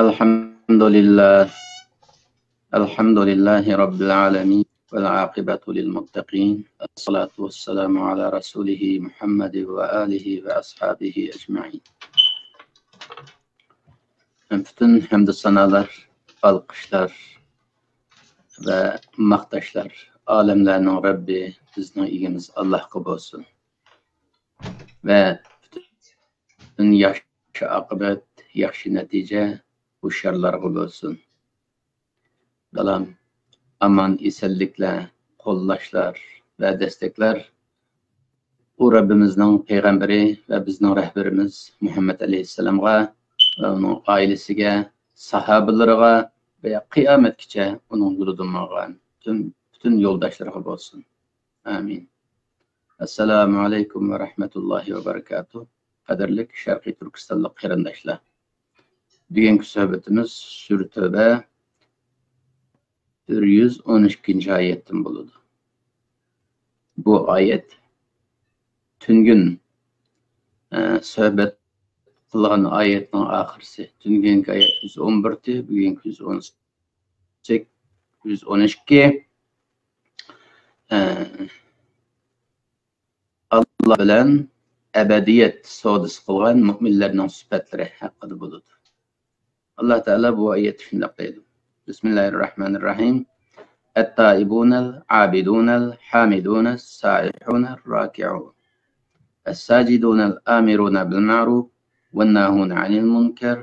الحمد لله الحمد لله رب العالمين والعاقبة للمتقين الصلاة والسلام على رسوله محمد وآله وأصحابه أجمعين. Bütün hamd sanalar, alkışlar ve maktaşlar alemlerinin Rabbi bizning egimiz Allohga bo'lsin. Ve bütün yaxshi oqibat, yaxshi natija hushyorlarga bo'lsin. Dalam aman esenlikler, qo'llashlar ve destekler u Rabbimizning payg'ambari ve bizning rahbarimiz Muhammed Aleyhisselam'a ve onun ailesiga, sahabalarga ve qiyomatgacha uning yo'lidan borgan bütün yo'ldoshlarga bo'lsin. Amin. Assalomu alaykum ve rahmetullohi ve barakatuh. Qadrli Sharqiy Turkistonlik qarindoshlar. Bugungi suhbatimiz Sura Tavba 112. ayettin buludu. Bu ayet tüngün sohbet kılgan ayetin ahirsi. Tüngün ayet 111'ti, bugün 118, 112. Allah bilen ebediyet sodisi kılgan müminlerinin sübetleri hakkıda buludu. Allah Teala bu ayeti şundak deydi. Bismillahirrahmanirrahim. Et-taibunel, abidunel, hamidunel, saihunel, raki'un. Es-sacidunel, amiruna bil ma'ruf, vel-nahun anil munkar,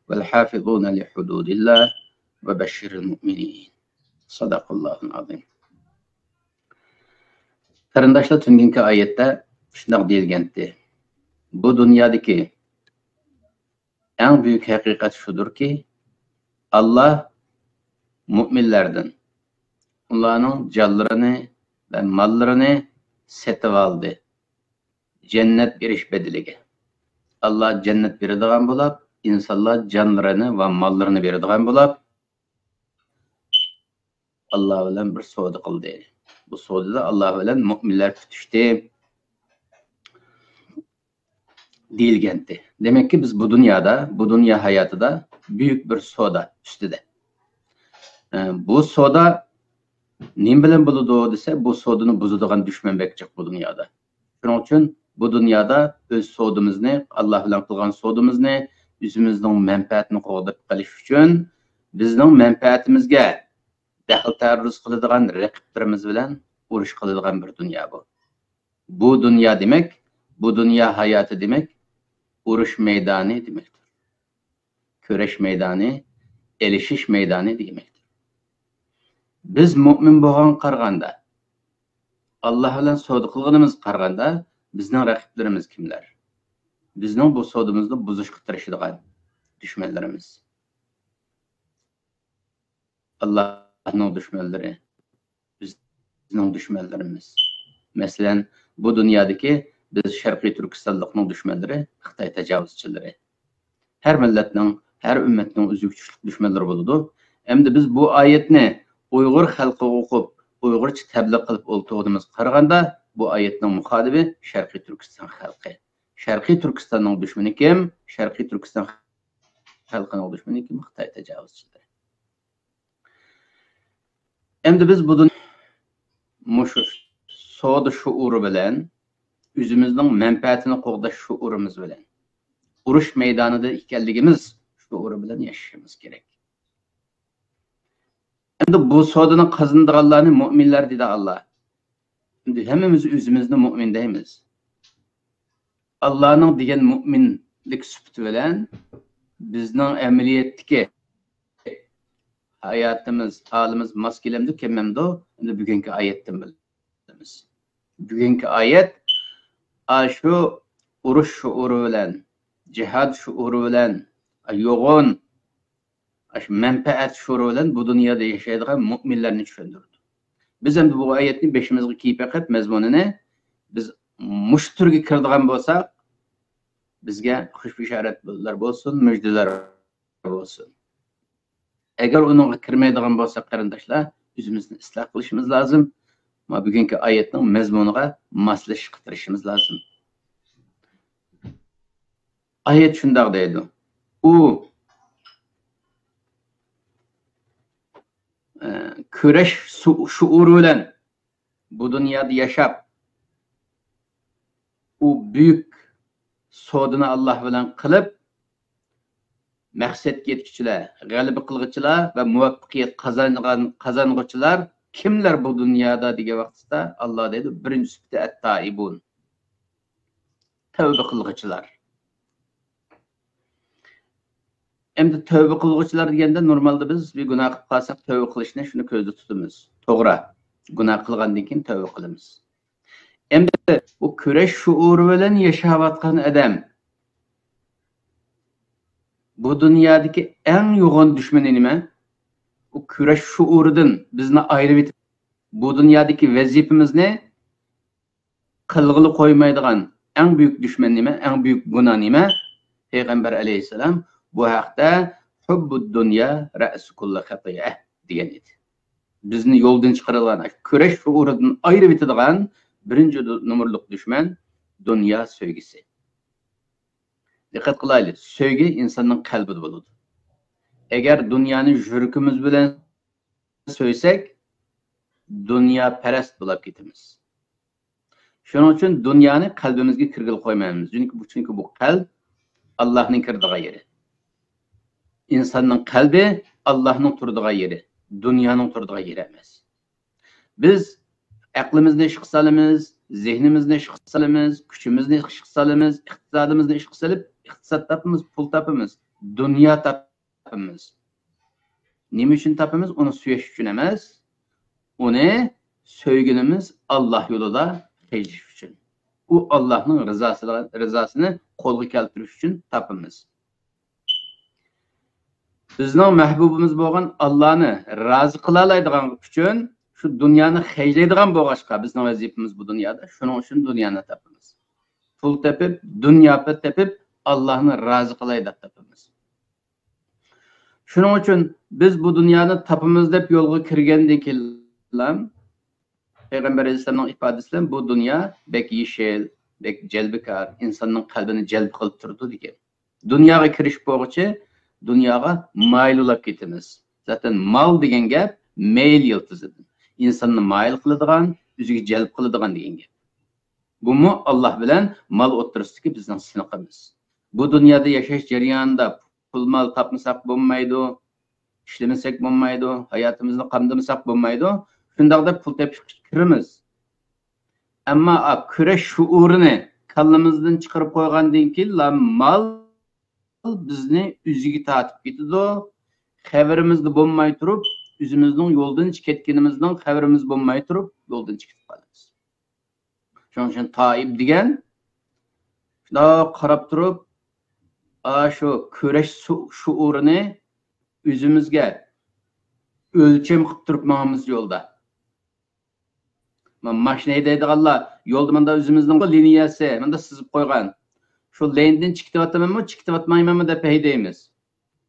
vel-hafizuna li hududillah, ve beşşiril mu'minin. Sadakallahun azim. Qarindoshlar, tungi ayette shunday deyilgandi. Bu dunyodagi eng büyük haqiqat shudur ki, Allah müminlerden onların canlarını ve mallarını setip aldı. Cennet beriş bedelige. Allah cennet beradigan bo'lib, insanlar canlarını ve mallarını beradigan bo'lib, Allah bilan bir savdo qildi. Bu savdoda Allah bilan müminler tutuştu. Deyilgandi. Demek ki biz bu dünya hayatıda büyük bir soda üstüde. Bu soda nim bilen buludu dese bu sodunu buzadigan düşman bekçek bu dünyada. Şunun için bu dünyada öz sodumuzni, Allah bilen kılgan sodumuzni, yüzümüzün menfaatini qo'g'dab qilish uchun bizning menfaatimizga daxl tarruz qiladigan raqiblarimiz bilan urush qiladigan bir dünya bu. Bu dünya demek, bu dünya hayatı demek, urush meydanı demektir. Köreş meydanı, elişiş meydanı demektir. Biz mümin bo'lgan qarganda, Allah bilan savdo qilganimiz qarganda, bizning raqiblarimiz kimlar? Bizning bu savdomizni buzishga tirishadigan dushmanlarimiz. Allah'ning dushmanlari, bizning dushmanlarimiz. Masalan, bu dünyadaki biz Sharqiy Turkistonlikning dushmanlari Xitoy tajovuzchilari. Her milletning, her ümmetning o'ziga kuchli dushmanlari bo'ladi. Endi biz bu ayetni Uyg'ur xalqiga o'qib, Uyg'urcha tabliğ qilib o'ltirganimiz qaraganda, bu ayetning muxolibi Sharqiy Turkiston xalqi. Sharqiy Turkistonning dushmani kim? Sharqiy Turkiston xalqining dushmani kim? Xitoy tajovuzchilari. Endi biz bu mushu savdo shuuri bilan özümüzün menfaatini qo'g'dash shuurimiz bilan urush meydanida ekanligimiz shuuri bilan yashashimiz kerak. Endi bu savdoni qazandiganlarni mu'minlar dedi Allah. Endi hammamiz o'zimizni mu'min deymiz. Allah'ning degan mu'minlik sifati bilan bizning amaliyotdagi hayotimiz, halimiz mos kelamdi, kelmamdi. Endi bugungi oyatdan bilamiz. Bugungi oyat şu urush shuuri bilan, jihad shuuri bilan, yo'g'on menfaat shuuri bilan bu dunyoda yashaydigan mu'minlarni tushundirdi. Biz endi bu oyatni beshimizga kiyib eqib mazmunini biz mush turga kiradigan bo'lsak, bizga xush bishoratlar bo'lsin, müjdeler bo'lsin. Agar unga kirmaydigan bo'lsak qarindoshlar, o'zimizni isloh qilishimiz lozim. Ama bugünkü ayetning mazmuniga moslashib qitirishimiz lozim. Ayet shundoq deydi. U kurash shuuri bilan bu dunyoda yashab, u buyuk sodini Allah bilan qilib, maqsadga yetguchilar, g'alaba qilg'uchilar va muvaffaqiyat qozong'uchilar kimlar bu dunyoda degan vaqtda Alloh deydi, birinchi sifati at-taibun. Tavba qilg'uchilar. Endi tövbe qilg'uvchilar deganda normalda biz bir gunoh qilib qolsak tövbe qilishni shuni ko'zda tutamiz. To'g'ri. Gunoh qilgandan keyin tövbe qilamiz. Endi bu kurash shuuri bilan yashayotgan odam bu dunyodagi eng yo'g'on dushmani nima? U kurash shuuridan bizni ayirib etib, bu dunyodagi vazifamizni qilg'ili qo'ymaydigan eng buyuk dushman nima? Eng buyuk gunoh nima? Payg'ambar alayhisalom bu haqda hubbud dunya ra'su kulli xatiya degan edi. Bizni yo'ldan chiqaradigan, kurash shuuridan ayirib etadigan birinchi numurliq dushman dunyo sevgisi. Diqqat qilaylik, sevgi insonning qalbida bo'ladi. Agar dunyoni yuragimiz bilan sevsak, dunyo parast bo'lib ketamiz. Shuning uchun dunyoni qalbimizga kirgil qo'ymaymiz. Chunki bu qalb Allohning kirdigan yeri. İnsanın qalbi Allah'ın turduğu yeri, dünyanın turduğu yeri emas. Biz aqlimizni ish qilamiz, zehnimizni ish qilamiz, kuchimizni ish qilamiz, iqtisodimizni ish qilib, iqtisod topamiz, pul topamiz, dunyo topamiz. Nima uchun topamiz? Uni suyash uchun emas, uni sevgimiz Allah yo'lida qilish uchun. U Allohning rizosini qo'lga keltirish uchun topamiz. Bizning mahbubimiz bo'lgan Allohni rozi qila oladigan uchun shu dunyoni xeylaydigan bo'lg'achqa bizning vazifamiz bu dunyoda. Shuning uchun dunyoni topamiz. Pul topib, dunyo topib Allohni rozi qilay deb topamiz. Shuning uchun biz bu dunyoni topamiz deb yo'lga kirgandan keyin Payg'ambar alayhisolamning ifodasida bu dunyo bek yeshil, bek jalbikor, insonning qalbini jalb qilib turdi degan. Dunyoga kirish bo'yicha dunyoga maylulab ketamiz. Zaten mal degan gap mayl yiltizidir. İnsanni mayl qiladigan, o'ziga jalb qiladigan degan gap. Bu mu Alloh bilan mal o'tirisidagi bizning siniqimiz. Bu dunyoda yashash jarayonida pul mal topmasak bo'lmaydi, ishlamasak bo'lmaydi, hayotimizni qamdamasak bo'lmaydi. Shundaqda pul topib kiramiz. Ammo kurash shuurini kallamizdan chiqarib qo'ygandan keyin mal bizni o'ziga tortib ketadi. Xabarimizda bo'lmay turib, o'zimizning yo'ldan chiqib ketganimizdan xabarimiz bo'lmay turib, yo'ldan chiqib qolamiz. Shuning uchun toib degan shunda qarab turib, shu kurash shuurini o'zimizga o'lcham qilib turibmiz yo'lda. Mashina deydiganlar yo'lda menda o'zimizning liniyasi, menda sizib qo'ygan. Şu lane'den çıkıvatımı çıkıvatmayımı da peydeyimiz.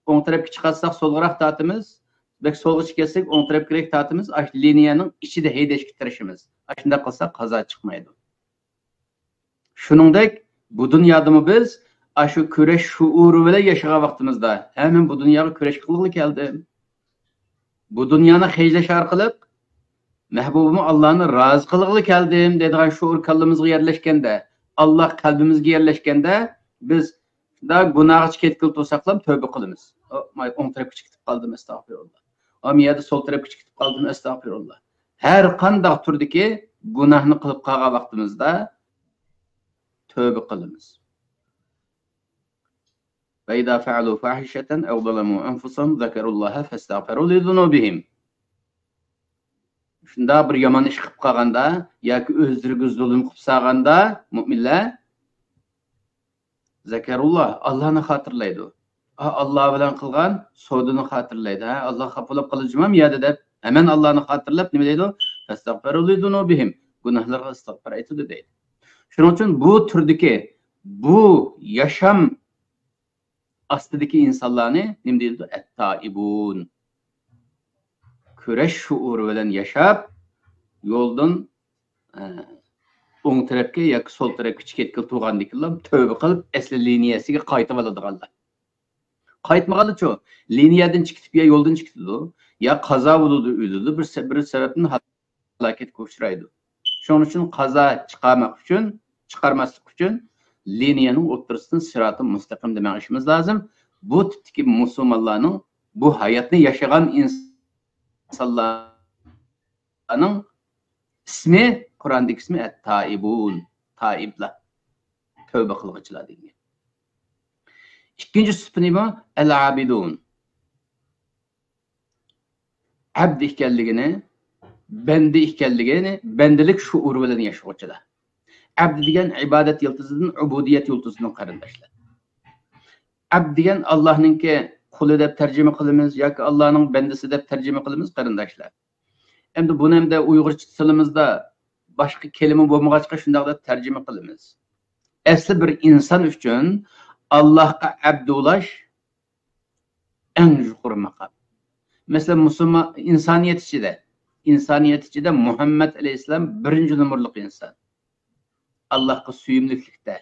On tarafı çıkarsak solgarak tatımız, belki solga çıkarsak on tarafı kirek tatımız, liniyanın içi de heydeş getirişimiz. Aşında kalsak kaza çıkmaydı. Şunundaki bu dünyada mı biz, şu küreş şuuru bile yaşayan vaktimizde, hemen bu dünyaya küreş kılıklı geldi. Bu dünyanın heyleş arkalık, mehbubumu Allah'ın razı kılıklı geldim, dediğin şuur kallımızı yerleşken de, Allah kalbimizge yerleşkende biz da günahı ketkil tosaklam tövbe kılımız. On tarafı çıkıp kaldım estağfirullah. Amiyada sol tarafı çıkıp kaldım estağfirullah. Her kandak turdaki günahını kılıp kağa vaktimizde tövbe kılımız. Ve idâ fe'alû fâhişeten ev zalemû enfusahum zekerullâhe festağferû li zunûbihim. Şunda bir yaman iş qilib qolganda yoki o'zlariga zulm qilib saqanda mu'minlar zakarulloh Allohni xotirlaydi. Alloh bilan qilgan sodini xotirlaydi. Alloh xafolab qilishim yadi deb hemen Allohni xotirlab nima deydi? Astagfiru li zunubihim. Gunohlarga istig'for aytadi deydi. Shuning uchun bu turdagi bu yasham ostidagi insonlarni nima deydi? At-taibun. Kurash shuuri bilan yashab, yo'ldan o'ng tarafga yoki so'l tarafga chiqib turgandikilar tövbe qilib asli liniyasiga qaytib oladiganlar. Qaytmaganlar-chu, liniyadan chiqib ya yo'ldan chiqdi. Ya kaza buludu, üldüdü, bir sebepten halaketke uçraydı. Şunun için kaza çıkarmaslık için liniyanın o'ttirisini sıratı mustaqim demek işimiz lazım. Bu tipdeki Müslümanların bu hayatını yaşayan insanların ismi, Kur'an'daki ismi Et-Taibun, taiblar, tövbe kılgıçılar degan. İkinci sıfını bu El-Abidun. Abd ekanligini, bende ekanligini, bendelik şuuru bilan yaşag'uvchilar. Abd degan ibodat yildizidan ubudiyat yildizidan qarindoshlar. Abd degan Allohningki quli deb tarjima qilamiz yoki Allohning bandasi deb tarjima qilamiz qarindoshlar. Endi buni hamda Uyg'urcha tilimizda boshqa kelima bo'lmag'achqa shunday deb tarjima qilamiz. Asli bir inson uchun Allohga abd bo'lish eng yuqori maqom. Mesela Müslüman insaniyet içinde Muhammed Aleyhisselam birinci numaralı insan. Allah'a suyumlukta,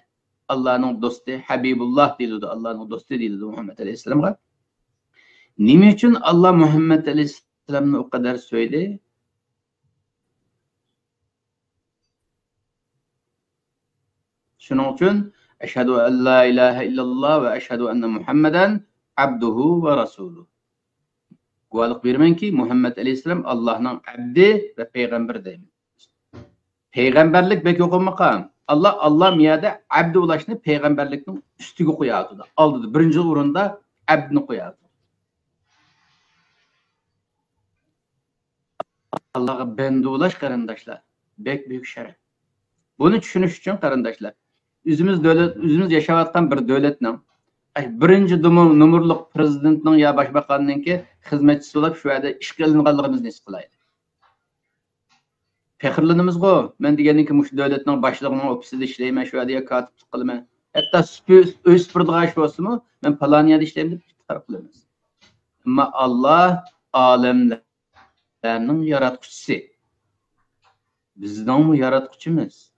Allah'ın dostu Habibullah deyildi, Allah'ın dostu deyildi Muhammed Aleyhisselam'a. Nime için Allah Muhammed Aleyhisselam'ı o kadar söyledi? Şunun için eşhedü en la ilahe illallah ve eşhedü enne Muhammeden abduhu ve rasuluhu. Guvalık vermen ki Muhammed Aleyhisselam Allah'ın abdi ve peygamber deyim. Peygamberlik bek yok makam. Allah miyade abdi ulaşını peygamberlikten üstüge koyadı. Aldı. Birinci orunda abdini koyadı. Allah'a bende ulaş karındaşlar. Bek büyük şeref. Bunu düşünüş için karındaşlar. Üzümüz yaşavattan bir devletle birinci numurluk prezidentinin ya başbakanının ki hizmetçisi olup şu anda iş kılınganlığımız nesi kılaydı. Fəxirlənimiz go. Ben degenin ki muş devletinin başlığının ofisinde işleyme şu anda ya katiplik kılma. Hatta öz süpürdüğü aş olsun mu? Ben Palaniya'da işleyim de taraf kılamaz. Ama Allah alemlerinin yaratıcısı. Bizden mi yaratıcımız?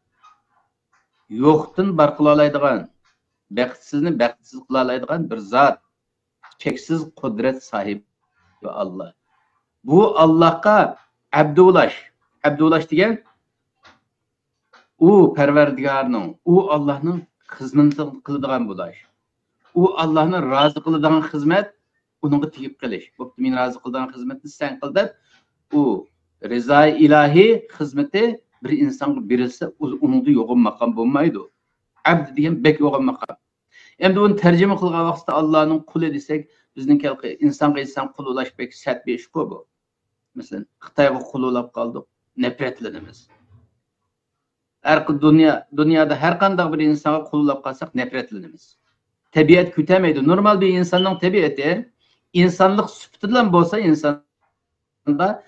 Yoktan bar kılalaydıgan, bəxtsizni bəxtsiz kılalaydıgan bir zat. Çeksiz kudret sahibi Allah. Bu Allah'a abdulaş. Abdulaş degan u Parvardigarning, u Allohning xizmatini qiladigan bo'lish. U Allohning rozi qiladigan xizmat, uningga tegib qilish. Bo'pti, men rozi qiladigan xizmatni sen qil deb, u rizo ilahiy xizmati bir insonga berilsa, uningda yo'g'on maqom bo'lmaydi. Abd degan bek yo'g'on maqom. Endi buni tarjima qilgan vaqtda Allohning quli desak, bizning insonga inson qul bo'lish bek sat bir ish bu. Masalan, Xitoyga qul bo'lib qoldik. Nefretlenimiz. Dünyada her kandak bir insana kullanıp kalsak nefretlenimiz. Tabiat kütemeydi. Normal bir insanın tabiatı insanlık süptülen bolsa insanda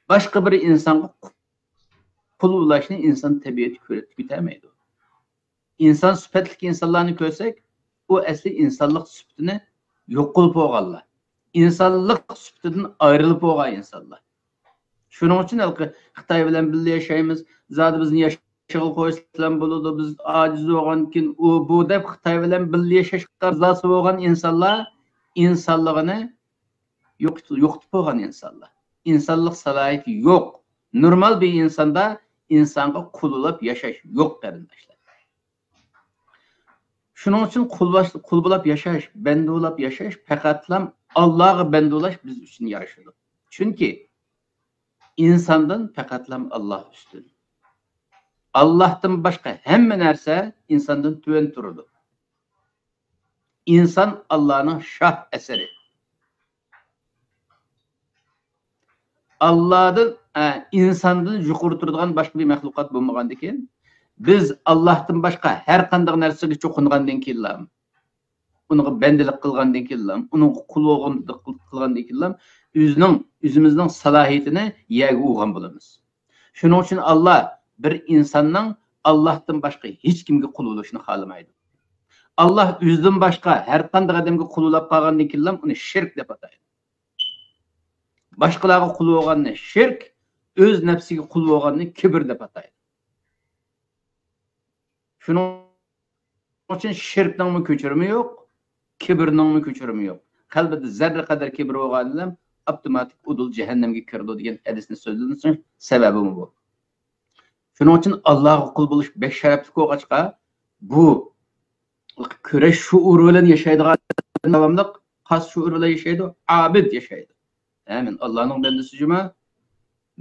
başka bir insan kul ulaşını insan tabiatı kütemeydi. İnsan süpetlik insanlarını görsek o asli insanlık süptünü yok olup oğanlar. İnsanlık süptüden ayrılıp oğan insanlar. Şunun için Xitay bilen birlikte yaşayımız, zaten bizni yaşağı koyuslan buludu, biz aciz oğankin, bu dep Xitay bilen birlikte yaşaşıklar zası oğan insanlar, insanlığını yoktup oğan insanlar. İnsanlık salahiyeti yok. Normal bir insanda insana kul olup yaşayış yok kardeşler. Şunun için kul bulup yaşayış, bende olup yaşayış, fekatlam Allah'a bende ulaş biz için yarışılır. Çünkü İnsandan fekatlam Allah üstün. Allah'tan başka hemen nerse insandan tüven turudu. İnsan Allah'ın şah eseri. Allah'dan insandan yukarı turduğun başka bir mahlukat bulmagandı ki biz Allah'tan başka her kandak nersege çokungandan killam. Onu bendelik kılgandan killam. Onun kulu kılgandan killam. Üzümüzün salahiyetini yege uğan bulamız. Şunun için Allah bir insanın Allah'tan başka hiç kimge kul oluşunu halamaydı. Allah üzden başka her kandak adamge kul olap kalgandan killam onu şirk dep ataydı. Başkalarga kul olganını şirk, öz nefsige kul olganını kibir dep ataydı. Şunun için şirkten mi köçürümü yok, kibirden mi köçürümü yok. Kalbide zerre kadar kibir olganıyla avtomatik udul cehennemge kirdi degan hadisni so'zlanishi sababi bu. Shuning uchun Allohga qul bo'lish bek sharafli bo'lg'achqa bu kurash shuuri bilan yashaydigan davomli xas shuuri bilan yashaydi, abid yashaydi. Amin. Allohning bandasi juma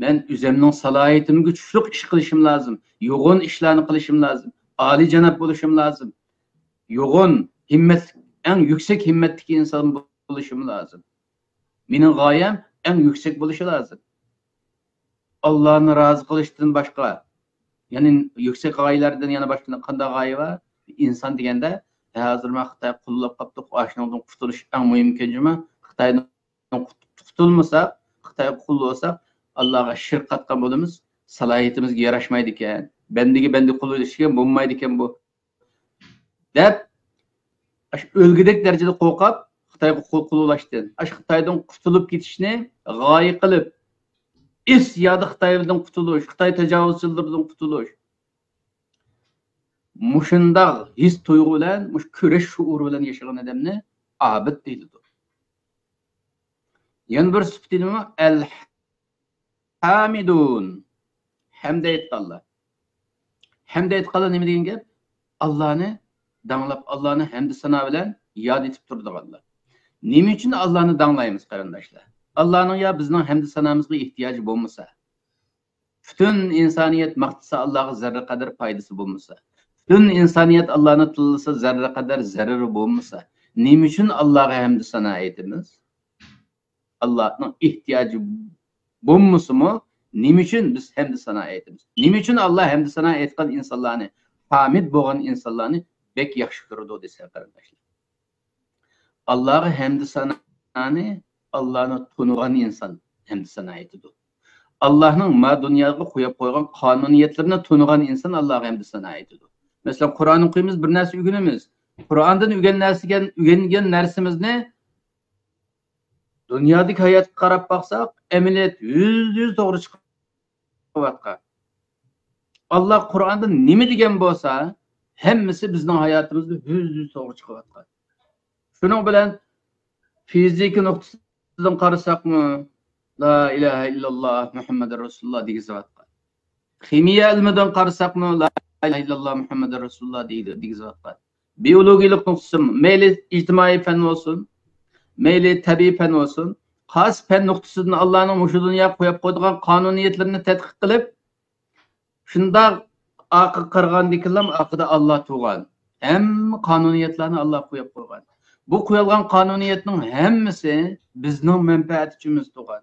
men o'zimning salohiyatimga kuchli ish qilishim lozim. Yo'g'on ishlarni qilishim lozim. Oliy janob bo'lishim lozim. Yo'g'on himmat, eng yuksak himmatli inson bo'lishim lozim. Mening g'oyam eng yuksak bo'lishi lozim. Allohni rozi qilishdan boshqa, ya'ni yuksak g'oyalardan yana boshqa qanday g'oya bor? İnsan deganda hozir men Xitoy qullab qopti, ashundan qutulish eng muhim ekanjimi? Xitoydan qutulmasa, Xitoy qul bo'lsa, Allohga shirk qatgan bo'lamiz, salohiyatimizga yarashmaydi ekan. Bendiga bendi qul bo'lishga bo'lmaydi ekan bu. Deb o'lgidek darajada qo'rqib Xitoyga qul bo'lishdan, Xitoydan qutulib ketishni g'oya qilib, yoda Xitoydan qutulish, Xitoy tajovuzchilaridan qutulish. Muşundaq his tuyg'u bilan, mush kurash shuuri bilan yashagan odamni abid deydi. Yana bir sifati nima? Hamidun. Hamd aytganlar. Hamd aytganlar nima degan gap? Allohni danglab, Allohni hamd sano bilan yod etib turadiganlar. Nima uchun Allohni danglaymiz qarindoshlar? Allohning ya bizning hamd sanomizga ehtiyoji bo'lmasa, butun insoniyat maqtasa Allohga zarra qadar foydasi bo'lmasa, butun insoniyat Allohni tilasa zarra qadar zarari bo'lmasa, nima uchun Allohga hamd sano aytamiz? Allohning ehtiyoji bo'lmasa-mu, nima uchun biz hamd sano aytamiz? Nima uchun Alloh hamd sano aytgan insonlarni, hamid bo'lgan insonlarni bek yaxshi ko'radi desa qarindoshlar. Allohga hamd sanoni Allohni tunigan inson hamd sano aytadi. Allohning ma dunyoga qo'yib qo'ygan qonuniyatlarini tunigan inson Allohga hamd sano aytadi. Mesela Kur'an'ı okuyumuz bir narsa ügünümüz. Kur'an'dan ügengen narsimizni dünyadaki hayat qarab baksak, emniyet yüz doğru çıkıvatqa. Allah Kur'an'da nimi degen bolsa, hemmisi bizning hayatımızda yüz doğru çıkıvatqa. Şunun bilen fiziki noktasından qarasak mı? La ilahe illallah Muhammed Resulullah degizivatqa. Kimya ilmidan qarasak mı? La ilahe illallah Muhammed Resulullah degizivatqa. Biyologiyalik nuqtası meyli ictimai fen olsun, meyli tabii fen olsun, xas fen nuqtasından Allah'ın muşu dünya koyup koyduğun kanuniyetlerini tetkik kılıp, şunda akı kırgan dikilim, akıda Allah tuğan. Hem kanuniyetlerini Allah koyup koygan. Bu koyulgan kanuniyetin hemmisi bizning menfaat uchunmiz tuğan.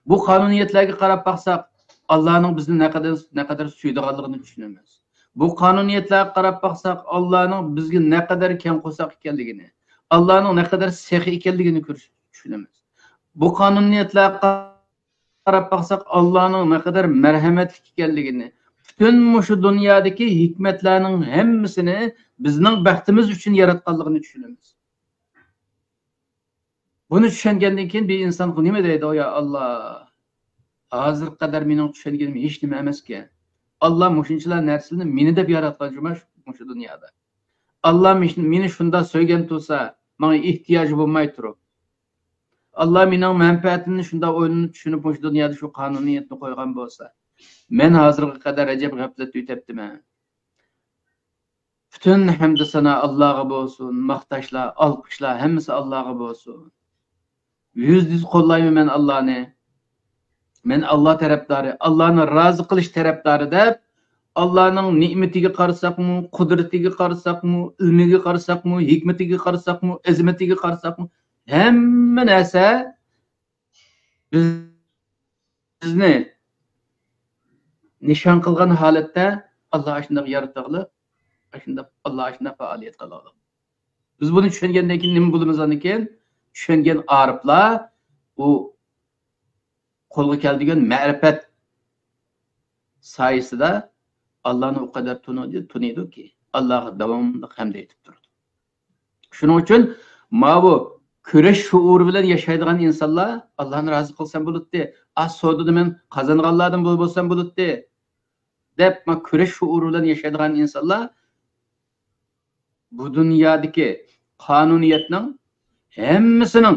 Bu kanuniyetlerge qarab baksak, Allah'ın bizni ne kadar suyduğanlığını düşünemiz. Bu kanuniyetlerge qarab baksak, Allah'ın bizge ne kadar ken qo'saq ekanligini, Allah'ın ne kadar sehi ekanligini düşünemiz. Bu kanuniyetlerge qarab baksak, Allah'ın ne kadar merhametli ekanligini, bütün şu dünyadaki hikmetlerinin hemmisini bizning baxtimiz uchun yaratganligini düşünemiz. Bunu düşüngenden keyin bir insan nima deydi? O ya Allah, hazır kadar mening tushunganim hech nima emas ekan. Allah mushunchalar narsalarni meni deb yaratgan shu dunyoda. Allah meni shunda so'ygan tursa, menga ehtiyoji bo'lmay turib. Allah mening manfaatimni shunda o'yinni tushunib shu dunyoda shu qonuniyatni qo'ygan bo'lsa, men hozirga qadar ajab g'aflat o'tibdiman. Bütün hamd sana Allah'a bo'lsin, maqtashlar, alqishlar hammasi Allohga bo'lsin. Yüz qo'llayman men Allohni. Men Allah tarafdori, Allohni rozi qilish tarafdori deb, Allohning ne'matiga qarasaqmi, qudratiga qarasaqmi, ilmiga qarasaqmi, hikmatiga qarasaqmi, azmatiga qarasaqmi, hamma narsa bizni nishon qilgan holatda Alloh shunday yaratdi. Shunda Allah shunday faoliyat qiladi. Biz buni tushungandan keyin nima bo'lamiz ekan? Tushungan ariflar u qo'lga keladigan ma'rifat sayesinde Allah'ını o kadar tunuydu ki Allah'a davamlı hamd etib turdi. Shuning uchun ma bu kurash shuuri bilan yashaydigan insonlar Allohni rozi qilsam bo'ladi, as-sodida men qozonganlardan bo'lsam bo'ladi deb ma kurash shuuri bilan yashaydigan insonlar bu dunyodagi qonuniyatning hammasining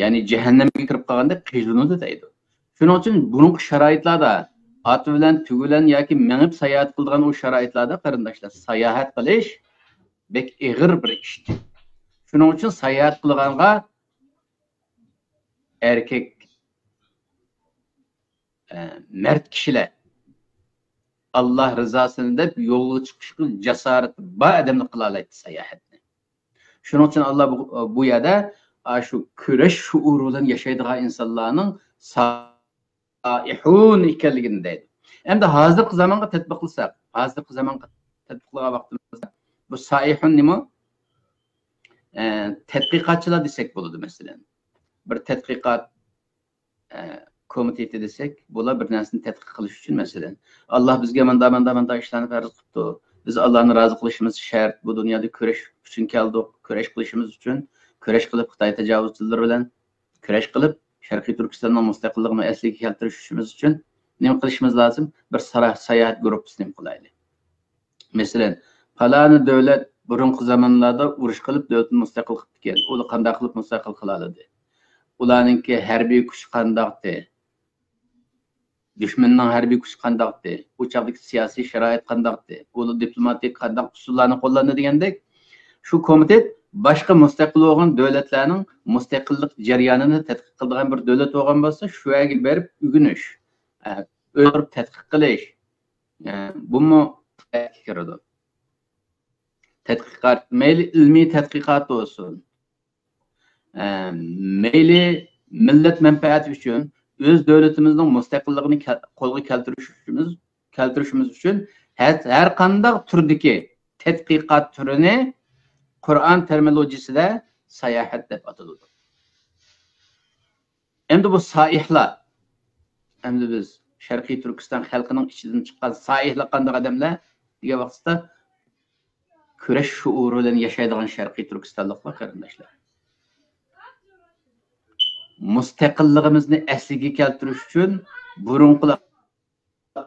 ya'ni jahannamga kirib qolganda qiynaladi deydi. Shuning uchun buning sharoitlarda ot bilan tugulan yoki mengib sayohat qiladigan o sharoitlarda qarindoshlar sayohat qilish bek ig'ir bir ish. Shuning uchun sayohat qilganga erkek mard kishilar Allah rızasını deb yo'lga chiqishga jasorat bor odamlar qila oladi sayohatni. Shuning uchun Allah bu yerda shu kurash shuuri bilan yashaydigan insonlarning saihun ekanligini deydi. Endi hozirgi zamonga tatbiq qilsak, hozirgi zamonga tatbiqlagan vaqtimizda bu saihun nima? Tadqiqotchilar desak bo'ladi masalan. Bir tadqiqot komiteti desek, bular bir narsani tadqiq qilish uchun masalan, Allah bizga manda ishlarni farz qilibdi. Biz Allah'ni razı qilishimiz shart. Bu dunyoda kurash uchun keldik. Kurash qilishimiz uchun, kurash qilib Xitoy tajovuzchilari bilan kurash qilib Sharqiy Turkistonning mustaqilligini asliga keltirishimiz uchun nima qilishimiz lozim? Bir sayohat guruhini qilaylik. Masalan, falani davlat burungi zamonlarda urush qilib davlatni mustaqil qilib keldi. Ular qanday qilib mustaqil qila oladi? Ularninki harbiy kuch qandaqdi? Düşmanning harbiy kuchi qandaqdi? Bu chaqdagi siyosiy sharoit qandaqdi? Ular diplomatik qandaq usullarni qo'llanadi degandek, shu komitet boshqa mustaqil bo'lgan davlatlarning mustaqillik jarayonini tadqiq qiladigan bir davlat bo'lgan bo'lsa, shu yerga berib o'rganish, o'rib tadqiq qilish, bumi kiradi. Tadqiqot, mayli ilmiy tadqiqot bo'lsin, mayli millat manfaati uchun öz devletimizin mustaqilligini qo'lga keltirishimiz uchun har qanday turdagi tadqiqot turini Qur'on terminologiyasida sayohat deb ataladi. Endi bu saihlar, endi biz Sharqiy Turkiston xalqining ichidan chiqqan saihlar qanday odamlar degan vaqtda kurash shuuri bilan yashaydigan Sharqiy Turkistonliklar qarindoshlar. Mustaqilligimizni asliga keltirish uchun burunqilar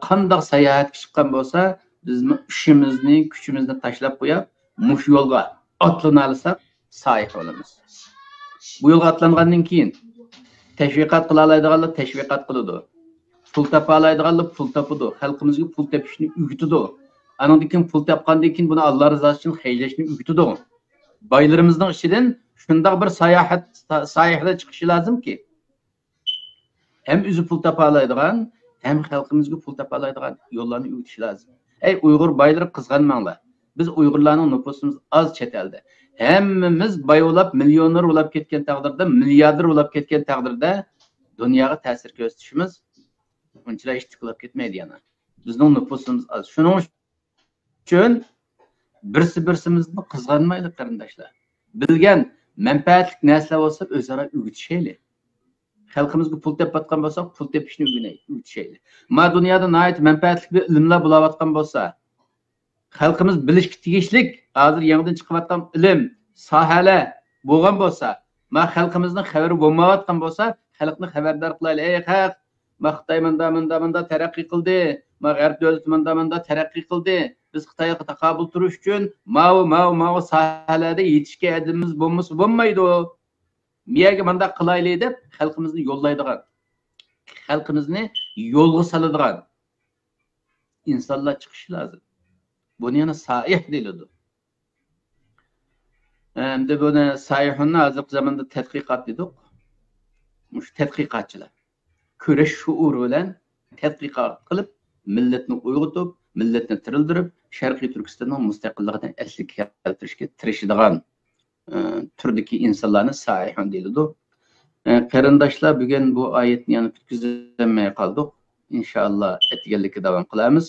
qanday sayohatga chiqqan bo'lsa, biz ishimizni, kuchimizni tashlab qo'yib, mush yo'lga otlana olsak, sayoh bo'lamiz. Bu yo'lga otlangandan keyin tashviqot qila oladiganlar tashviqot qiladi. Pul topa oladiganlar pul topadi. Xalqimizga pul topishni o'rgatadi. Anandan keyin pul topgandan keyin buni Alloh rizosi uchun xayrlashni o'rgatadi. Boylarimizning ichidan shunday bir sayohatda chiqishi lozimki, hem o'zi pul topa oladigan, hem xalqimizga pul topa oladigan yo'llarni o'rgatish lozim. Ey Uyg'ur boylar, qizg'anmanglar. Biz Uyg'urlarning nüfusimiz az chet elda. Hammamiz boyolab, millioner bo'lib ketgan taqdirda, milliarder bo'lib ketgan taqdirda dunyoga ta'sir ko'rsatishimiz unchalar ishtiqlab ketmaydi yana. Bizning nüfusimiz az. Shuning uchun birimizni qizg'anmaylik qarindoshlar. Bilgan manfaatli narsalar bo'lsa o'zaro o'rgatishaylik. Xalqimizga pul tepayotgan bo'lsa, pul tepishni o'rgatishaylik. Ma dunyoda nihoyat manfaatli bir ilmlar bo'layotgan bo'lsa, xalqimiz bilishga tegishlik hozir yangidan chiqayotgan ilm sohalar bo'lgan bo'lsa, ma xalqimizning xabari bo'lmayotgan bo'lsa, xalqni xabardor qilaylik. Ey xalq, ma Xitoy menda taraqqiy qildi, ma G'arb davlati menda taraqqiy qildi. Biz Xitoyga taqobil turish uchun ma'u sohalarda yetishga adimiz bo'lmaydi. Miyaga manda qilaylik deb xalqimizni yo'llaydigan, xalqimizni yo'lga soladigan insonlar chiqishi lozim. Buni yana saih deyiladi. Endi buni saihunni hozirgi zamonda tadqiqot dedik. Mush tadqiqotchilar kurash shuuri bilan tadqiqot qilib, millatni uyg'otib, millatni tirildirib, Sharqiy Turkistonning mustaqilligini asliga keltirishga tirishadigan turdagi insonlarni saihun deyiladi. Qarindoshlar, bugun bu oyatni yana tutkizmay qoldik. Inshaalloh aytganlikka davom qilamiz.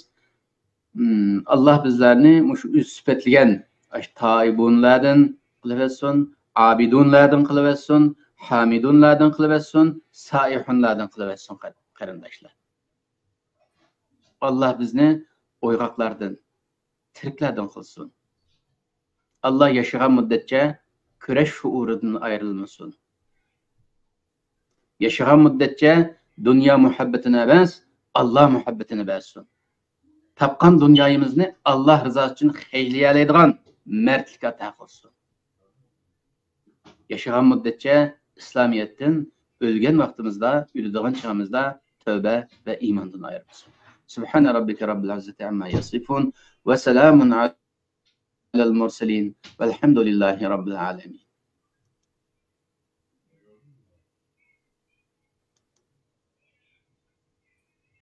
Allah bizlarni shu sifatlagan taibunlardan qilaversin, abidunlardan qilaversin, hamidunlardan qilaversin, saihunlardan qilaversin qarindoshlar. Allah bizni o'yg'oqlardan, tiriklardan qilsin. Allah yaşayan müddetçe kurash shuuridan ayrilmasin. Yaşayan müddetçe dünya muhabbetine emas, Allah muhabbetine bersin. Tapqan dünyayimizni Allah rızası için xeyliyalaydigan merdlik ata qilsin. Yaşayan müddetçe İslamiyet'ten ölgen vaktimizde, ülüdüğün çağımızda tövbe ve imandan ayırırız. Subhane rabbike rabbil izzati amma yasifun ve selamun alel murselin velhamdülillahi rabbil alemin.